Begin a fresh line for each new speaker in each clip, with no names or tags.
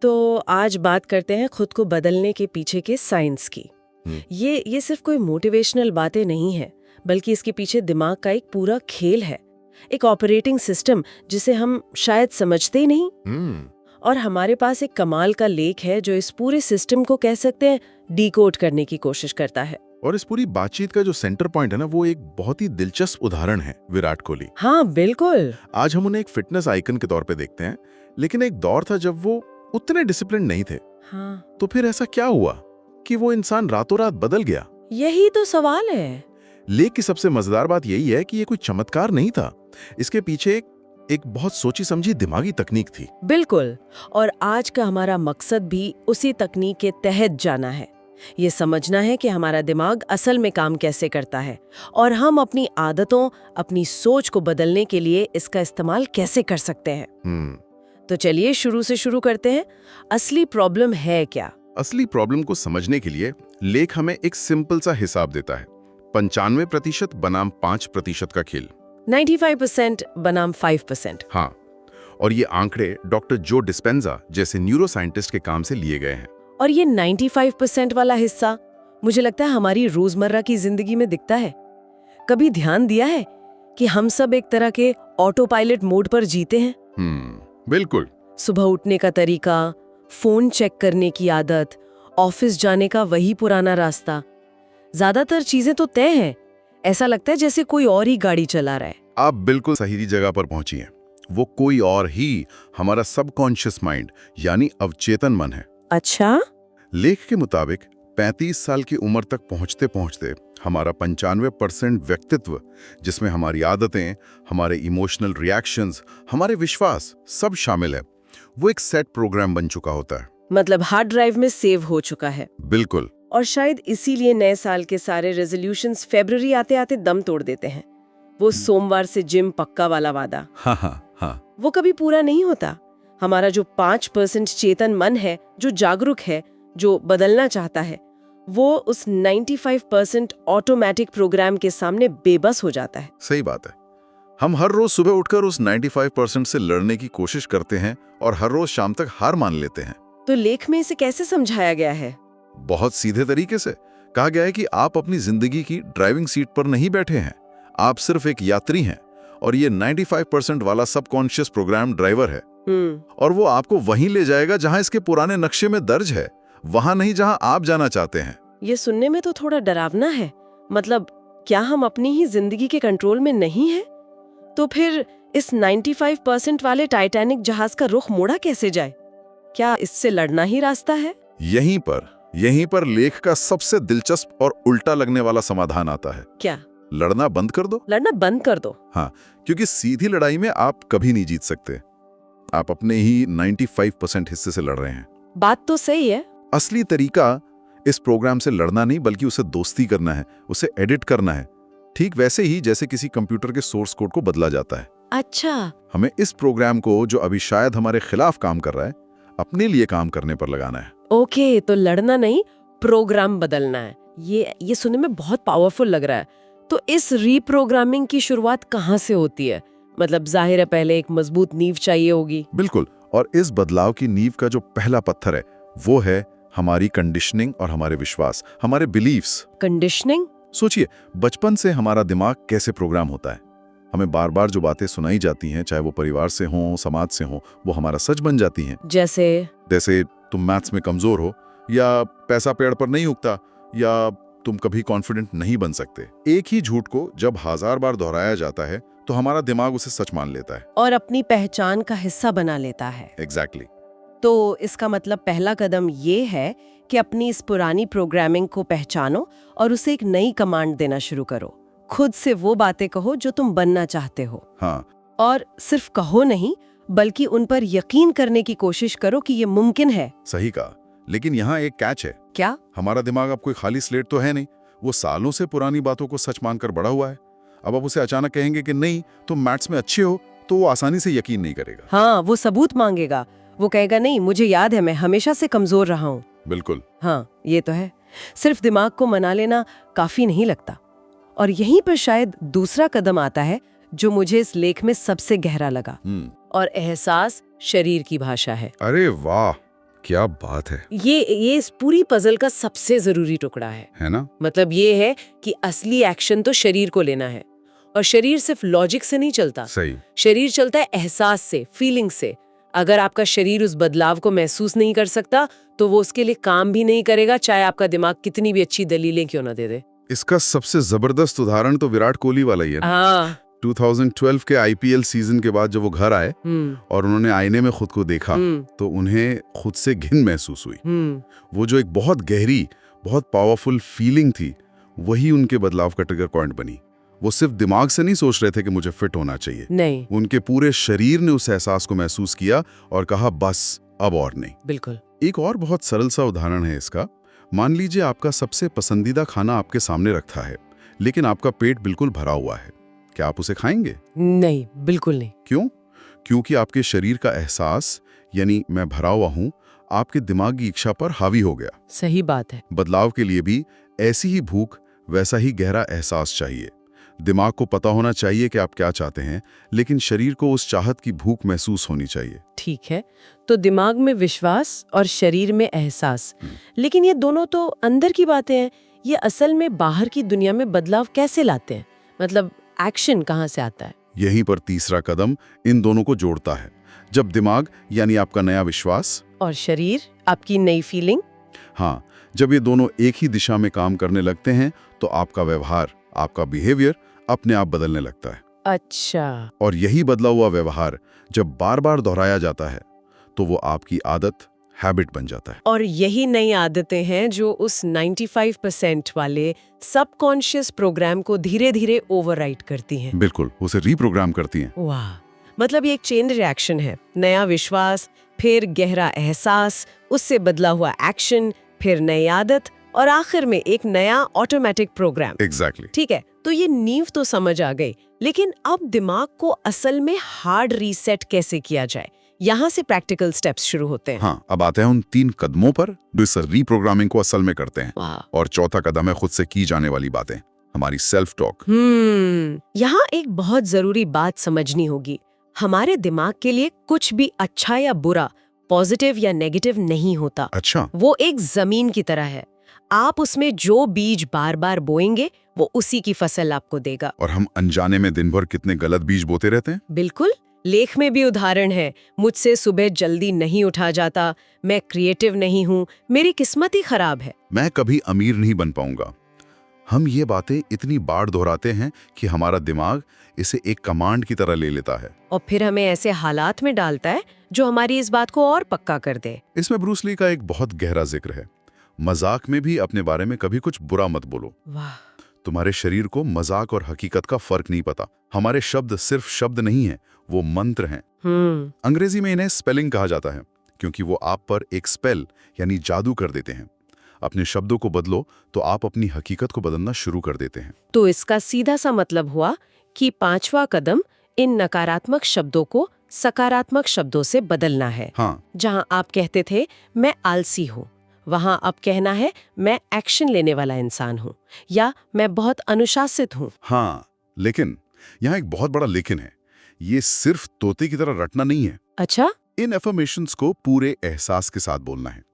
तो आज बात करते हैं खुद को बदलने के पीछे के साइंस की। ये सिर्फ कोई मोटिवेशनल बातें नहीं है, बल्कि इसके पीछे दिमाग का एक पूरा खेल है, एक ऑपरेटिंग सिस्टम जिसे हम शायद समझते ही नहीं। और हमारे पास एक कमाल का लेख है जो इस पूरे सिस्टम को कह सकते हैं डिकोड करने की कोशिश करता है।
और इस पूरी बातचीत का जो सेंटर पॉइंट है ना, वो एक बहुत ही दिलचस्प उदाहरण है, विराट कोहली।
हाँ बिल्कुल।
आज हम उन्हें एक फिटनेस आइकन के तौर पे देखते हैं, लेकिन एक दौर था जब वो उतने डिसिप्लिन नहीं थे।
हाँ।
तो फिर ऐसा क्या हुआ कि वो इंसान रातों रात बदल गया?
यही तो सवाल है।
लेख की सबसे मजेदार बात यही है कि ये कोई चमत्कार नहीं था, इसके पीछे एक बहुत सोची समझी दिमागी तकनीक थी।
बिल्कुल। और आज का हमारा मकसद भी उसी तकनीक के तहत जाना है। ये समझना है कि हमारा दिमाग असल में काम कैसे करता है और हम अपनी आदतों, अपनी सोच को बदलने के लिए इसका इस्तेमाल कैसे कर सकते हैं। तो चलिए शुरू से शुरू करते हैं। असली प्रॉब्लम है क्या?
असली प्रॉब्लम को समझने के लिए लेख हमें एक सिंपल सा हिसाब देता है, 95% बनाम 5% का खेल।
95% बनाम 5%।
हाँ, और ये आंकड़े डॉक्टर जो डिस्पेंजा जैसे न्यूरो साइंटिस्ट के काम से लिए गए हैं।
और ये 95% वाला हिस्सा मुझे लगता है हमारी रोजमर्रा की जिंदगी में दिखता है। कभी ध्यान दिया है कि हम सब एक तरह के ऑटो पायलट मोड पर जीते हैं?
बिल्कुल।
सुबह उठने का तरीका, फोन चेक करने की आदत, ऑफिस जाने का वही पुराना रास्ता, ज्यादातर चीजें तो तय हैं। ऐसा लगता है जैसे कोई और ही गाड़ी चला रहा है।
आप बिल्कुल सही जगह पर पहुंची हैं। वो कोई और ही हमारा सबकॉन्शियस माइंड यानी अवचेतन मन है।
अच्छा?
लेख के मुताबिक 35 साल की उम्र तक पहुंचते पहुंचते हमारा 95% व्यक्तित्व, जिसमें हमारी आदतें, हमारे इमोशनल रिएक्शंस, हमारे विश्वास सब शामिल है, वो एक सेट प्रोग्राम बन चुका होता है।
मतलब हार्ड ड्राइव में सेव हो चुका है।
बिल्कुल।
और शायद इसीलिए नए साल के सारे रेजोल्यूशंस फरवरी आते आते दम तोड़ देते हैं। वो सोमवार से जिम पक्का वाला वादा,
हाँ,
वो कभी पूरा नहीं होता। हमारा जो 5% चेतन मन है, जो जागरूक है, जो बदलना चाहता है, वो उस 95% ऑटोमेटिक प्रोग्राम के सामने बेबस हो जाता है।
सही बात है। हम हर रोज सुबह उठकर उस 95% से लड़ने की कोशिश करते हैं और हर रोज शाम तक हार मान लेते हैं।
तो लेख में इसे कैसे समझाया गया है?
बहुत सीधे तरीके से कहा गया है कि आप अपनी जिंदगी की ड्राइविंग सीट पर नहीं बैठे हैं, आप सिर्फ एक यात्री हैं और ये 95% वाला सबकॉन्शियस प्रोग्राम ड्राइवर है। और वो आपको वहीं ले जाएगा जहां इसके पुराने नक्शे में दर्ज है, वहां नहीं जहां आप जाना चाहते हैं।
ये सुनने में तो थोड़ा डरावना है। मतलब क्या हम अपनी ही जिंदगी के कंट्रोल में नहीं हैं? तो फिर इस 95% वाले टाइटैनिक जहाज का रुख मोड़ा कैसे जाए? क्या इससे लड़ना ही रास्ता है?
यहीं पर लेख का सबसे दिलचस्प और उल्टा लगने वाला समाधान आता है।
क्या?
लड़ना बंद कर दो।
लड़ना बंद कर दो?
हाँ, क्योंकि सीधी लड़ाई में आप कभी नहीं जीत सकते। आप अपने ही 95% हिस्से से लड़ रहे हैं।
बात तो सही है।
असली तरीका इस प्रोग्राम से लड़ना नहीं, बल्कि उसे दोस्ती करना है, उसे एडिट करना है, ठीक वैसे ही जैसे किसी कंप्यूटर के सोर्स कोड को बदला जाता है।
अच्छा।
हमें इस प्रोग्राम को, जो अभी शायद हमारे खिलाफ काम कर रहा है, अपने लिए काम करने पर लगाना है।
ओके, तो लड़ना नहीं, प्रोग्राम बदलना है। ये सुनने में बहुत पावरफुल लग रहा है। तो इस रीप्रोग्रामिंग की शुरुआत कहाँ से होती है? मतलब जाहिर है पहले एक मजबूत नींव चाहिए होगी।
बिल्कुल। और इस बदलाव की नींव का जो पहला पत्थर है वो है हमारी कंडीशनिंग और हमारे विश्वास, हमारे बिलीव्स।
कंडीशनिंग?
सोचिए, बचपन से हमारा दिमाग कैसे प्रोग्राम होता है। हमें बार बार जो बातें सुनाई जाती हैं, चाहे वो परिवार से हो, समाज से हो, वो हमारा सच बन जाती हैं।
जैसे
तुम मैथ्स में कमजोर हो, या पैसा पेड़ पर नहीं उगता, या तुम कभी कॉन्फिडेंट नहीं बन सकते। एक ही झूठ को जब 1000 बार दोहराया जाता है तो हमारा दिमाग उसे सच मान लेता है
और अपनी पहचान का हिस्सा बना लेता है।
एग्जैक्टली।
तो इसका मतलब पहला कदम ये है कि अपनी इस पुरानी प्रोग्रामिंग को पहचानो और उसे एक नई कमांड देना शुरू करो। खुद से वो बातें कहो जो तुम बनना चाहते हो।
हाँ।
और सिर्फ कहो नहीं, बल्कि उन पर यकीन करने की कोशिश करो कि ये मुमकिन है।
सही कहा, लेकिन यहाँ एक कैच है।
क्या?
हमारा दिमाग अब कोई खाली स्लेट तो है नहीं। वो सालों से पुरानी बातों को सच मानकर बड़ा हुआ है। अब आप उसे अचानक कहेंगे कि नहीं तुम मैथ्स में अच्छे हो, तो वो आसानी से यकीन नहीं करेगा।
हाँ, वो सबूत मांगेगा। वो कहेगा नहीं, मुझे याद है, मैं हमेशा से कमजोर रहा हूँ।
बिल्कुल।
हाँ, ये तो है। सिर्फ दिमाग को मना लेना काफी नहीं लगता। और यहीं पर शायद दूसरा कदम आता है जो मुझे इस लेख में सबसे गहरा लगा। और एहसास शरीर की भाषा है।
अरे वाह, क्या बात है।
ये इस पूरी पजल का सबसे जरूरी टुकड़ा है
ना?
मतलब ये है कि असली एक्शन तो शरीर को लेना है और शरीर सिर्फ लॉजिक से नहीं चलता।
सही।
शरीर चलता है एहसास से, फीलिंग से। अगर आपका शरीर उस बदलाव को महसूस नहीं कर सकता तो वो उसके लिए काम भी नहीं करेगा, चाहे आपका दिमाग कितनी भी अच्छी दलीलें क्यों ना दे दे।
इसका सबसे जबरदस्त उदाहरण तो विराट कोहली वाला ही है।
हाँ।
2012 के आईपीएल सीजन के बाद जब वो घर आए और उन्होंने आईने में खुद को देखा तो उन्हें खुद से घिन महसूस हुई। वो जो एक बहुत गहरी, बहुत पावरफुल फीलिंग थी, वही उनके बदलाव का ट्रिगर पॉइंट बनी। वो सिर्फ दिमाग से नहीं सोच रहे थे कि मुझे फिट होना चाहिए,
नहीं,
उनके पूरे शरीर ने उस एहसास को महसूस किया और कहा बस अब और नहीं।
बिल्कुल।
एक और बहुत सरल सा उदाहरण है इसका। मान लीजिए आपका सबसे पसंदीदा खाना आपके सामने रखा है, लेकिन आपका पेट बिल्कुल भरा हुआ है। क्या आप उसे खाएंगे?
नहीं, बिल्कुल नहीं।
क्यों? क्योंकि आपके शरीर का एहसास, यानी मैं भरा हुआ हूं, आपके दिमाग की इच्छा पर हावी हो गया।
सही बात है।
बदलाव के लिए भी ऐसी ही भूख, वैसा ही गहरा एहसास चाहिए। दिमाग को पता होना चाहिए कि आप क्या चाहते हैं, लेकिन शरीर को उस चाहत की भूख महसूस होनी चाहिए।
ठीक है, तो दिमाग में विश्वास और शरीर में एहसास, लेकिन ये दोनों तो अंदर की बातें हैं। ये असल में बाहर की दुनिया में बदलाव कैसे लाते हैं? मतलब एक्शन कहाँ से आता है?
यहीं पर तीसरा कदम इन दोनों को जोड़ता है। जब दिमाग यानी आपका नया विश्वास
और शरीर आपकी नई फीलिंग,
हाँ, जब ये दोनों एक ही दिशा में काम करने लगते हैं तो आपका व्यवहार, आपका बिहेवियर अपने आप बदलने लगता है।
अच्छा।
और यही बदला हुआ व्यवहार जब बार बार दोहराया जाता है तो वो आपकी आदत, हैबिट बन जाता है।
और यही नई आदतें हैं जो उस 95% वाले सबकॉन्शियस प्रोग्राम को धीरे धीरे ओवरराइड करती हैं।
बिल्कुल, उसे रीप्रोग्राम करती हैं।
वाह, मतलब ये एक चेन रिएक्शन है। नया विश्वास, फिर गहरा एहसास, उससे बदला हुआ एक्शन, फिर नई आदत और आखिर में एक नया ऑटोमेटिक प्रोग्राम।
एग्जैक्टली।
ठीक है, तो ये नींव तो समझ आ गई, लेकिन अब दिमाग को असल में हार्ड रीसेट कैसे किया जाए? यहाँ से प्रैक्टिकल स्टेप्स शुरू होते हैं।
हाँ, अब आते हैं उन 3 कदमों पर जो इस रीप्रोग्रामिंग को असल में करते हैं। और चौथा कदम है खुद से की जाने वाली बातें, हमारी सेल्फ टॉक।
यहाँ एक बहुत जरूरी बात समझनी होगी। हमारे दिमाग के लिए कुछ भी अच्छा या बुरा, पॉजिटिव या नेगेटिव नहीं होता।
अच्छा।
वो एक जमीन की तरह है। आप उसमें जो बीज बार बार बोएंगे वो उसी की फसल आपको देगा।
और हम अनजाने में दिन भर कितने गलत बीज बोते रहते हैं।
बिल्कुल, लेख में भी उदाहरण है। मुझसे सुबह जल्दी नहीं उठा जाता, मैं क्रिएटिव नहीं हूँ, मेरी किस्मत ही खराब है,
मैं कभी अमीर नहीं बन पाऊंगा। हम ये बातें इतनी बार दोहराते हैं कि हमारा दिमाग इसे एक कमांड की तरह ले लेता है
और फिर हमें ऐसे हालात में डालता है जो हमारी इस बात को और पक्का कर दे।
इसमें ब्रूस ली का एक बहुत गहरा जिक्र है। मजाक में भी अपने बारे में कभी कुछ बुरा मत बोलो।
वाह।
तुम्हारे शरीर को मजाक और हकीकत का फर्क नहीं पता। हमारे शब्द सिर्फ शब्द नहीं हैं, वो मंत्र हैं। अंग्रेजी में इन्हें स्पेलिंग कहा जाता है क्योंकि वो आप पर एक स्पेल यानी जादू कर देते हैं। अपने शब्दों को बदलो तो आप अपनी हकीकत को बदलना शुरू कर देते हैं।
तो इसका सीधा सा मतलब हुआ कि 5वां कदम इन नकारात्मक शब्दों को सकारात्मक शब्दों से बदलना है।
हाँ।
जहां आप कहते थे मैं आलसी हूँ, वहां अब कहना है मैं एक्शन लेने वाला इंसान हूँ, या मैं बहुत अनुशासित हूँ।
हाँ, लेकिन यहाँ एक बहुत बड़ा लेकिन है। ये सिर्फ तोते की तरह रटना नहीं है।
अच्छा।
इन एफर्मेशंस को पूरे एहसास के साथ बोलना है।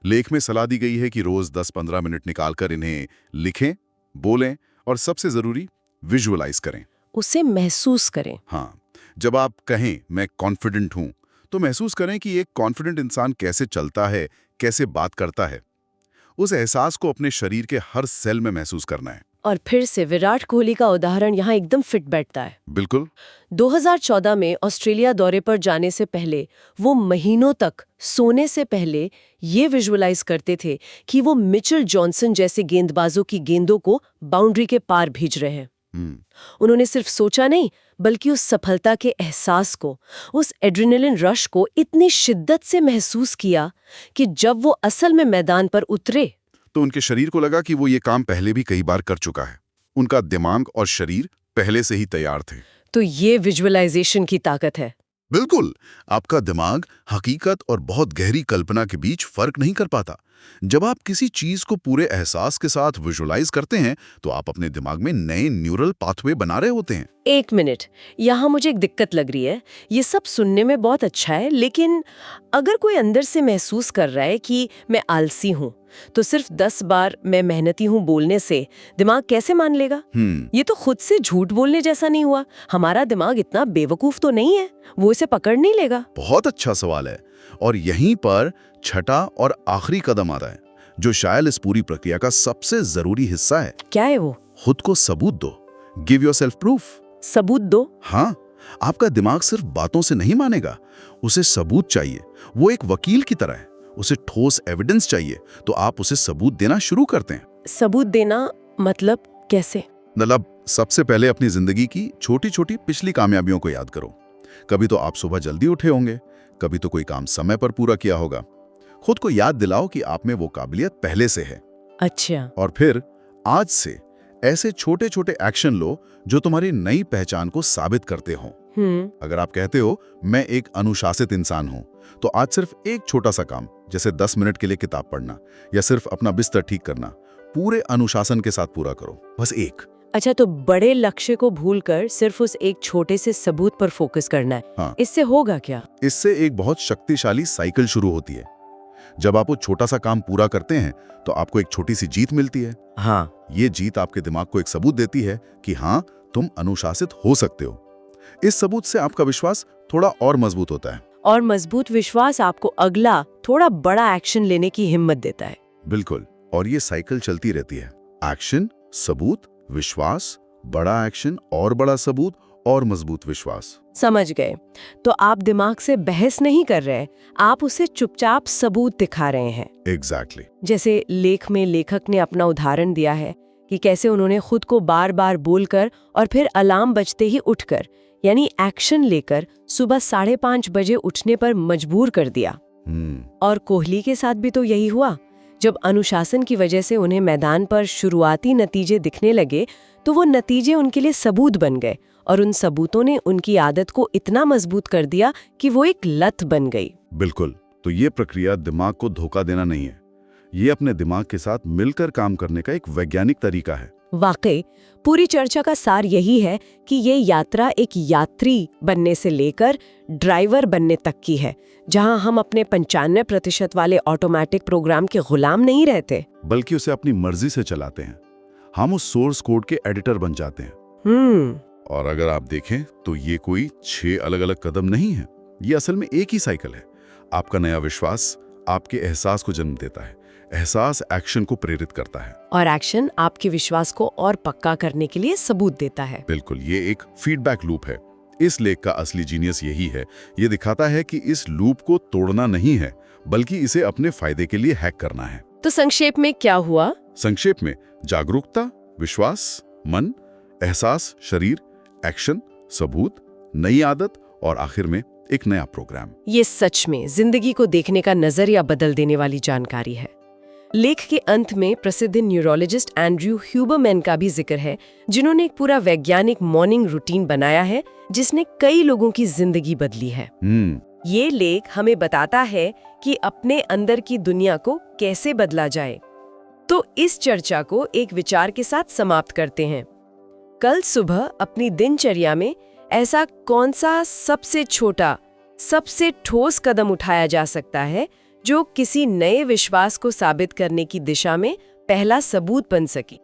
लेख में सलाह दी गई है कि रोज 10-15 मिनट निकालकर इन्हें लिखें, बोलें और सबसे जरूरी विजुअलाइज करें,
उसे महसूस करें।
हाँ, जब आप कहें मैं कॉन्फिडेंट हूं तो महसूस करें कि एक कॉन्फिडेंट इंसान कैसे चलता है, कैसे बात करता है। उस एहसास को अपने शरीर के हर सेल में महसूस करना है।
और फिर से विराट कोहली का उदाहरण यहाँ एकदम फिट बैठता है।
बिल्कुल।
2014 में ऑस्ट्रेलिया दौरे पर जाने से पहले वो महीनों तक सोने से पहले ये विजुअलाइज करते थे कि वो मिचेल जॉनसन जैसे गेंदबाजों की गेंदों को बाउंड्री के पार भेज रहे हैं। उन्होंने सिर्फ सोचा नहीं, बल्कि उस सफलता के एहसास को, उस एड्रेनलिन रश को इतनी शिद्दत से महसूस किया कि जब वो असल में मैदान पर उतरे
तो उनके शरीर को लगा कि वो ये काम पहले भी कई बार कर चुका है। उनका दिमाग और शरीर पहले से ही तैयार थे।
तो ये विजुअलाइजेशन की ताकत है।
बिल्कुल। आपका दिमाग हकीकत और बहुत गहरी कल्पना के बीच फर्क नहीं कर पाता। जब आप किसी चीज को पूरे एहसास के साथ विजुअलाइज करते हैं तो आप अपने दिमाग में नए न्यूरल पाथवे बना रहे होते हैं।
एक मिनट, यहाँ मुझे एक दिक्कत लग रही है। ये सब सुनने में बहुत अच्छा है, लेकिन अगर कोई अंदर से महसूस कर रहा है कि मैं आलसी हूँ, तो सिर्फ 10 बार मैं मेहनती हूँ बोलने से दिमाग कैसे मान लेगा? ये तो खुद से झूठ बोलने जैसा नहीं हुआ? हमारा दिमाग इतना बेवकूफ तो नहीं है, वो इसे पकड़ नहीं लेगा?
बहुत अच्छा सवाल है, और यहीं पर छठा और आखिरी कदम आता है, जो शायद इस पूरी प्रक्रिया का सबसे जरूरी हिस्सा है।
क्या है वो?
खुद को सबूत दो। Give yourself proof.
सबूत दो?
हाँ, आपका दिमाग सिर्फ बातों से नहीं मानेगा, उसे सबूत चाहिए। वो एक वकील की तरह है, उसे ठोस एविडेंस चाहिए, तो आप उसे सबूत देना शुरू करते हैं।
सबूत देना मतलब कैसे?
मतलब सबसे पहले अपनी जिंदगी की छोटी छोटी पिछली कामयाबियों को याद करो। कभी तो आप सुबह जल्दी उठे होंगे, कभी तो कोई काम समय पर पूरा किया होगा। खुद को याद दिलाओ कि आप में वो काबिलियत पहले से है।
अच्छा।
और फिर आज से ऐसे छोटे छोटे एक्शन लो जो तुम्हारी नई पहचान को साबित करते हो। अगर आप कहते हो मैं एक अनुशासित इंसान हूं, तो आज सिर्फ एक छोटा सा काम, जैसे 10 मिनट के लिए किताब पढ़ना या सिर्फ अपना बिस्तर ठीक करना, पूरे अनुशासन के साथ पूरा करो, बस एक।
अच्छा, तो बड़े लक्ष्य को भूलकर सिर्फ उस एक छोटे से सबूत पर फोकस करना है।
हाँ।
इससे होगा क्या?
इससे एक बहुत शक्तिशाली साइकिल शुरू होती है। जब आप वो छोटा सा काम पूरा करते हैं तो आपको एक छोटी सी जीत मिलती है।
हाँ।
ये जीत आपके दिमाग को एक सबूत देती है कि हाँ, तुम अनुशासित हो सकते हो। इस सबूत से आपका विश्वास थोड़ा और मजबूत होता है,
और मजबूत विश्वास आपको अगला थोड़ा बड़ा एक्शन लेने की हिम्मत देता है।
बिल्कुल, और ये साइकिल चलती रहती है। एक्शन, सबूत, विश्वास, बड़ा एक्शन और बड़ा सबूत और मजबूत विश्वास।
समझ गए। तो आप दिमाग से बहस नहीं कर रहे, आप उसे चुपचाप सबूत दिखा रहे हैं।
एग्जैक्टली।
जैसे लेख में लेखक ने अपना उदाहरण दिया है कि कैसे उन्होंने खुद को बार बार बोलकर और फिर अलार्म बजते ही उठकर, यानी एक्शन लेकर सुबह 5:30 बजे उठने पर मजबूर कर दिया। और कोहली के साथ भी तो यही हुआ। जब अनुशासन की वजह से उन्हें मैदान पर शुरुआती नतीजे दिखने लगे, तो वो नतीजे उनके लिए सबूत बन गए, और उन सबूतों ने उनकी आदत को इतना मजबूत कर दिया कि वो एक लत बन गई।
बिल्कुल। तो ये प्रक्रिया दिमाग को धोखा देना नहीं है, ये अपने दिमाग के साथ मिलकर काम करने का एक वैज्ञानिक तरीका है।
वाकई पूरी चर्चा का सार यही है कि ये यात्रा एक यात्री बनने से लेकर ड्राइवर बनने तक की है, जहां हम अपने 95% वाले ऑटोमेटिक प्रोग्राम के गुलाम नहीं रहते,
बल्कि उसे अपनी मर्जी से चलाते हैं। हम उस सोर्स कोड के एडिटर बन जाते हैं। और अगर आप देखें तो ये कोई 6 अलग अलग कदम नहीं है, ये असल में एक ही साइकिल है। आपका नया विश्वास आपके एहसास को जन्म देता है, एहसास एक्शन को प्रेरित करता है,
और एक्शन आपके विश्वास को और पक्का करने के लिए सबूत देता है।
बिल्कुल, ये एक फीडबैक लूप है। इस लेख का असली जीनियस यही है, ये दिखाता है कि इस लूप को तोड़ना नहीं है, बल्कि इसे अपने फायदे के लिए हैक करना है।
तो संक्षेप में क्या हुआ?
संक्षेप में जागरूकता, विश्वास, मन, एहसास, शरीर, एक्शन, सबूत, नई आदत और आखिर में एक नया प्रोग्राम।
ये सच में जिंदगी को देखने का नजरिया बदल देने वाली जानकारी है। लेख के अंत में प्रसिद्ध न्यूरोलॉजिस्ट एंड्रयू ह्यूबरमैन का भी जिक्र है, जिन्होंने एक पूरा वैज्ञानिक मॉर्निंग रूटीन बनाया है जिसने कई लोगों की जिंदगी बदली है। ये लेख हमें बताता है कि अपने अंदर की दुनिया को कैसे बदला जाए। तो इस चर्चा को एक विचार के साथ समाप्त करते हैं। कल सुबह अपनी दिनचर्या में ऐसा कौन सा सबसे छोटा, सबसे ठोस कदम उठाया जा सकता है जो किसी नए विश्वास को साबित करने की दिशा में पहला सबूत बन सके?